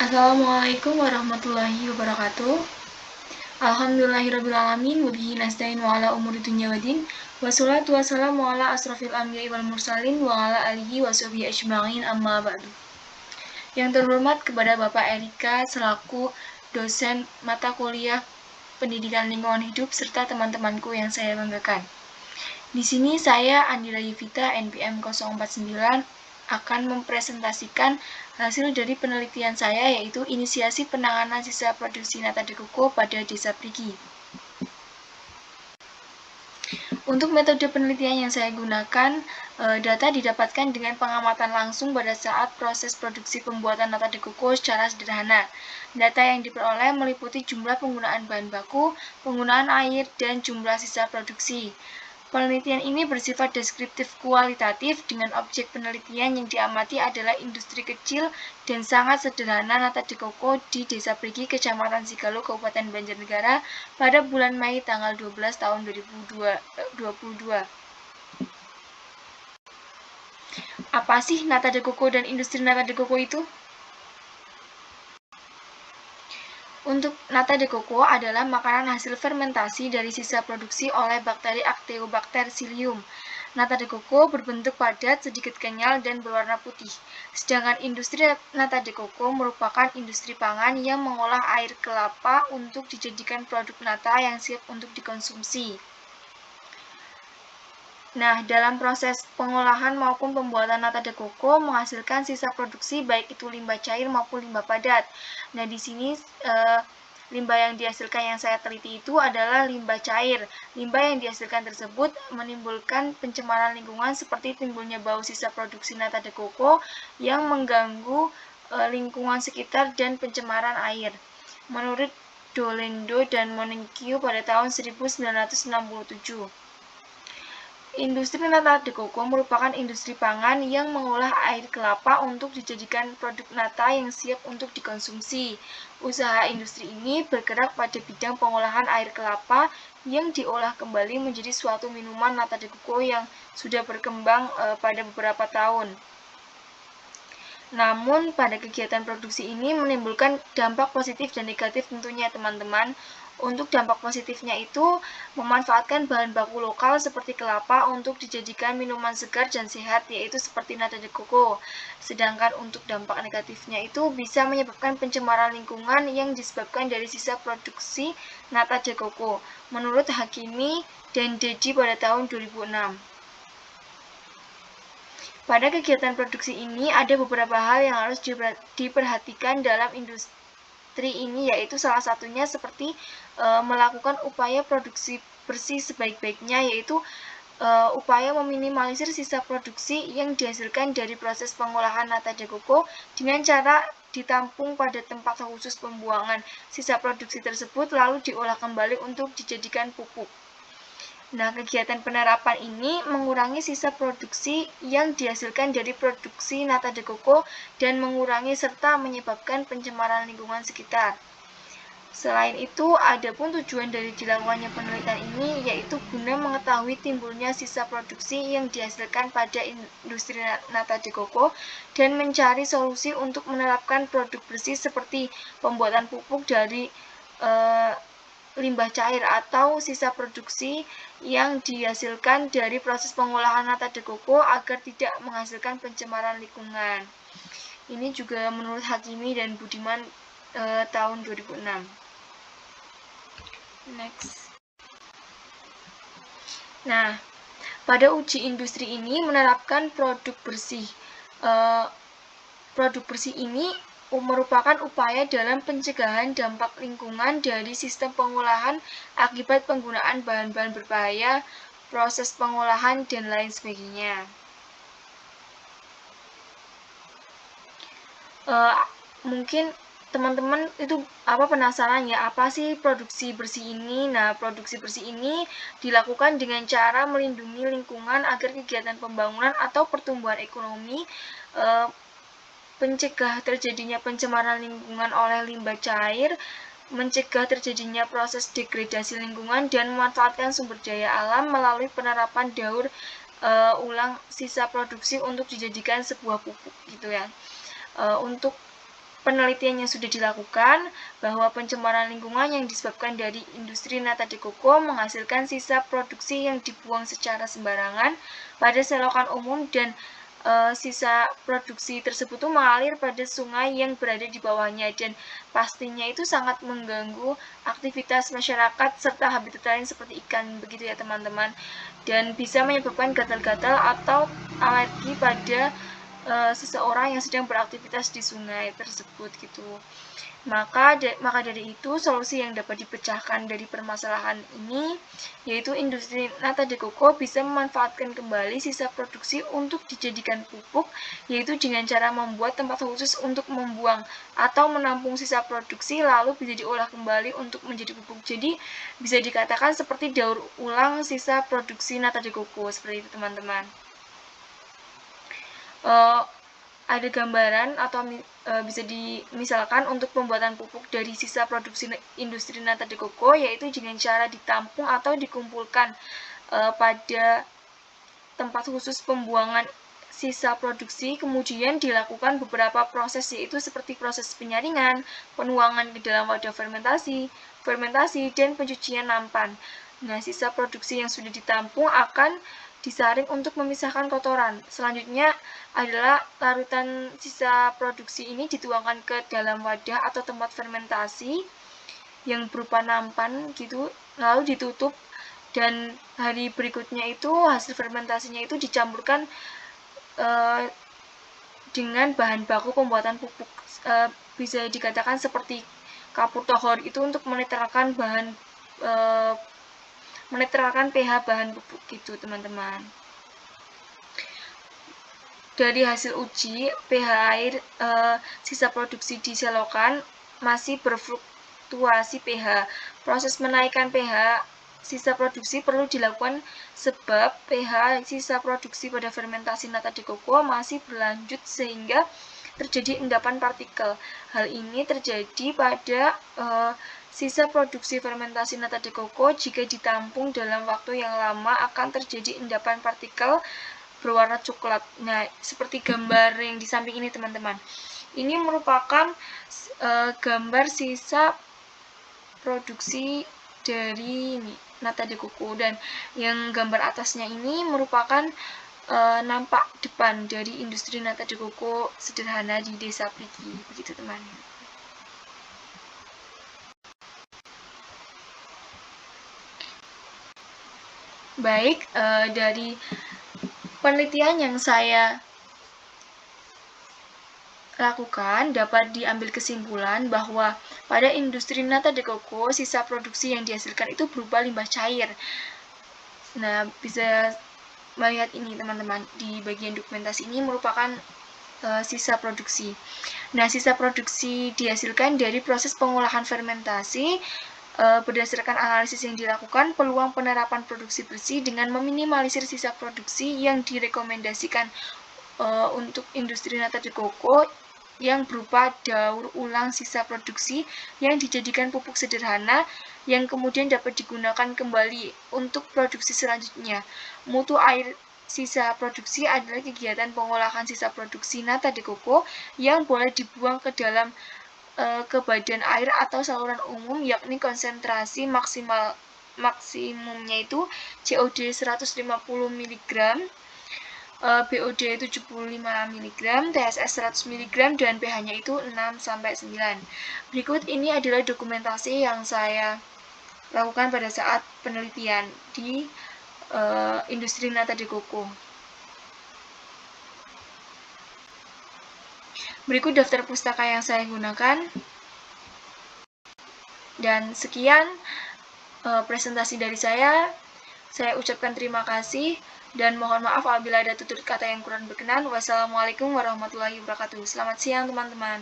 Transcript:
Assalamualaikum warahmatullahi wabarakatuh. Alhamdulillahirrabbilalamin. Wabihi nasta'in wa ala umuri dunya waddin. Wassalatu wassalamu ala asrafil anbiya'i wal mursalin wa ala alihi wa sahbihi ajma'in, amma ba'du. Yang terhormat kepada Bapak Erika selaku dosen mata kuliah Pendidikan Lingkungan Hidup serta teman-temanku yang saya banggakan. Di sini saya Andira Yevita NPM 049 akan mempresentasikan hasil dari penelitian saya, yaitu inisiasi penanganan sisa produksi nata de coco pada Desa Prigi. Untuk metode penelitian yang saya gunakan, data didapatkan dengan pengamatan langsung pada saat proses produksi pembuatan nata de coco secara sederhana. Data yang diperoleh meliputi jumlah penggunaan bahan baku, penggunaan air, dan jumlah sisa produksi. Penelitian ini bersifat deskriptif kualitatif dengan objek penelitian yang diamati adalah industri kecil dan sangat sederhana nata de coco di Desa Prigi, Kecamatan Sigalo, Kabupaten Banjarnegara pada bulan Mei tanggal 12 tahun 2022. Apa sih nata de coco dan industri nata de coco itu? Untuk nata de coco adalah makanan hasil fermentasi dari sisa produksi oleh bakteri Acteobacter psyllium. Nata de coco berbentuk padat, sedikit kenyal, dan berwarna putih. Sedangkan industri nata de coco merupakan industri pangan yang mengolah air kelapa untuk dijadikan produk nata yang siap untuk dikonsumsi. Nah, dalam proses pengolahan maupun pembuatan nata de coco menghasilkan sisa produksi baik itu limbah cair maupun limbah padat. Nah, di sini limbah yang dihasilkan yang saya teliti itu adalah limbah cair. Limbah yang dihasilkan tersebut menimbulkan pencemaran lingkungan seperti timbulnya bau sisa produksi nata de coco yang mengganggu lingkungan sekitar dan pencemaran air. Menurut Dolendo dan Moninkiu pada tahun 1967. Industri nata de coco merupakan industri pangan yang mengolah air kelapa untuk dijadikan produk nata yang siap untuk dikonsumsi. Usaha industri ini bergerak pada bidang pengolahan air kelapa yang diolah kembali menjadi suatu minuman nata de coco yang sudah berkembang pada beberapa tahun. Namun, pada kegiatan produksi ini menimbulkan dampak positif dan negatif tentunya teman-teman. Untuk dampak positifnya itu memanfaatkan bahan baku lokal seperti kelapa untuk dijadikan minuman segar dan sehat, yaitu seperti nata de coco. Sedangkan untuk dampak negatifnya itu bisa menyebabkan pencemaran lingkungan yang disebabkan dari sisa produksi nata de coco. Menurut Hakimi dan Dedi pada tahun 2006. Pada kegiatan produksi ini ada beberapa hal yang harus diperhatikan dalam industri ini, yaitu salah satunya seperti melakukan upaya produksi bersih sebaik-baiknya, yaitu upaya meminimalisir sisa produksi yang dihasilkan dari proses pengolahan nata de coco dengan cara ditampung pada tempat khusus pembuangan sisa produksi tersebut lalu diolah kembali untuk dijadikan pupuk. Nah, kegiatan penerapan ini mengurangi sisa produksi yang dihasilkan dari produksi nata de coco dan mengurangi serta menyebabkan pencemaran lingkungan sekitar. Selain itu, ada pun tujuan dari dilakukannya penelitian ini yaitu guna mengetahui timbulnya sisa produksi yang dihasilkan pada industri nata de coco dan mencari solusi untuk menerapkan produk bersih seperti pembuatan pupuk dari limbah cair atau sisa produksi yang dihasilkan dari proses pengolahan nata de coco agar tidak menghasilkan pencemaran lingkungan. Ini juga menurut Hakimi dan Budiman tahun 2006. Next. Nah, pada uji industri ini menerapkan produk bersih. Produk bersih ini merupakan upaya dalam pencegahan dampak lingkungan dari sistem pengolahan akibat penggunaan bahan-bahan berbahaya, proses pengolahan, dan lain sebagainya. Mungkin teman-teman itu penasaran ya, apa sih produksi bersih ini? Nah, produksi bersih ini dilakukan dengan cara melindungi lingkungan agar kegiatan pembangunan atau pertumbuhan ekonomi, mencegah terjadinya pencemaran lingkungan oleh limbah cair, mencegah terjadinya proses degradasi lingkungan, dan memanfaatkan sumber daya alam melalui penerapan daur ulang sisa produksi untuk dijadikan sebuah pupuk gitu ya. Untuk penelitian yang sudah dilakukan bahwa pencemaran lingkungan yang disebabkan dari industri nata de coco menghasilkan sisa produksi yang dibuang secara sembarangan pada selokan umum, dan sisa produksi tersebut tuh mengalir pada sungai yang berada di bawahnya, dan pastinya itu sangat mengganggu aktivitas masyarakat serta habitat lain seperti ikan, begitu ya teman-teman, dan bisa menyebabkan gatal-gatal atau alergi pada seseorang yang sedang beraktivitas di sungai tersebut gitu. Maka dari itu solusi yang dapat dipecahkan dari permasalahan ini yaitu industri nata de coco bisa memanfaatkan kembali sisa produksi untuk dijadikan pupuk, yaitu dengan cara membuat tempat khusus untuk membuang atau menampung sisa produksi lalu bisa diolah kembali untuk menjadi pupuk. Jadi bisa dikatakan seperti daur ulang sisa produksi nata de coco, seperti itu teman-teman. Ada gambaran atau bisa dimisalkan untuk pembuatan pupuk dari sisa produksi industri nata de coco yaitu dengan cara ditampung atau dikumpulkan pada tempat khusus pembuangan sisa produksi, kemudian dilakukan beberapa proses yaitu seperti proses penyaringan, penuangan ke dalam wadah fermentasi, dan pencucian nampan. Nah, sisa produksi yang sudah ditampung akan disaring untuk memisahkan kotoran. Selanjutnya adalah larutan sisa produksi ini dituangkan ke dalam wadah atau tempat fermentasi yang berupa nampan gitu, lalu ditutup, dan hari berikutnya itu hasil fermentasinya itu dicampurkan dengan bahan baku pembuatan pupuk, bisa dikatakan seperti kapur tohor itu untuk menetralkan pH bahan pupuk gitu teman-teman. Dari hasil uji pH air sisa produksi di selokan masih berfluktuasi pH. Proses menaikkan pH sisa produksi perlu dilakukan sebab pH sisa produksi pada fermentasi nata de coco masih berlanjut sehingga terjadi endapan partikel. Hal ini terjadi pada sisa produksi fermentasi nata de coco jika ditampung dalam waktu yang lama akan terjadi endapan partikel berwarna coklat. Nah, seperti gambar yang di samping ini teman-teman. Ini merupakan gambar sisa produksi dari nata de coco, dan yang gambar atasnya ini merupakan nampak depan dari industri nata de coco sederhana di Desa Prigi, begitu teman. Baik, dari penelitian yang saya lakukan dapat diambil kesimpulan bahwa pada industri nata de coco sisa produksi yang dihasilkan itu berupa limbah cair. Nah, bisa melihat ini teman-teman, di bagian dokumentasi ini merupakan sisa produksi. Nah, sisa produksi dihasilkan dari proses pengolahan fermentasi. Berdasarkan analisis yang dilakukan, peluang penerapan produksi bersih dengan meminimalisir sisa produksi yang direkomendasikan untuk industri nata de coco yang berupa daur ulang sisa produksi yang dijadikan pupuk sederhana yang kemudian dapat digunakan kembali untuk produksi selanjutnya. Mutu air sisa produksi adalah kegiatan pengolahan sisa produksi nata de coco yang boleh dibuang ke dalam ke badan air atau saluran umum, yakni konsentrasi maksimumnya itu COD 150 mg, BOD 75 mg, TSS 100 mg, dan pH-nya itu 6-9. Berikut ini adalah dokumentasi yang saya lakukan pada saat penelitian di industri nata de coco. Berikut daftar pustaka yang saya gunakan. Dan sekian presentasi dari saya. Saya ucapkan terima kasih dan mohon maaf apabila ada tutur kata yang kurang berkenan. Wassalamualaikum warahmatullahi wabarakatuh. Selamat siang teman-teman.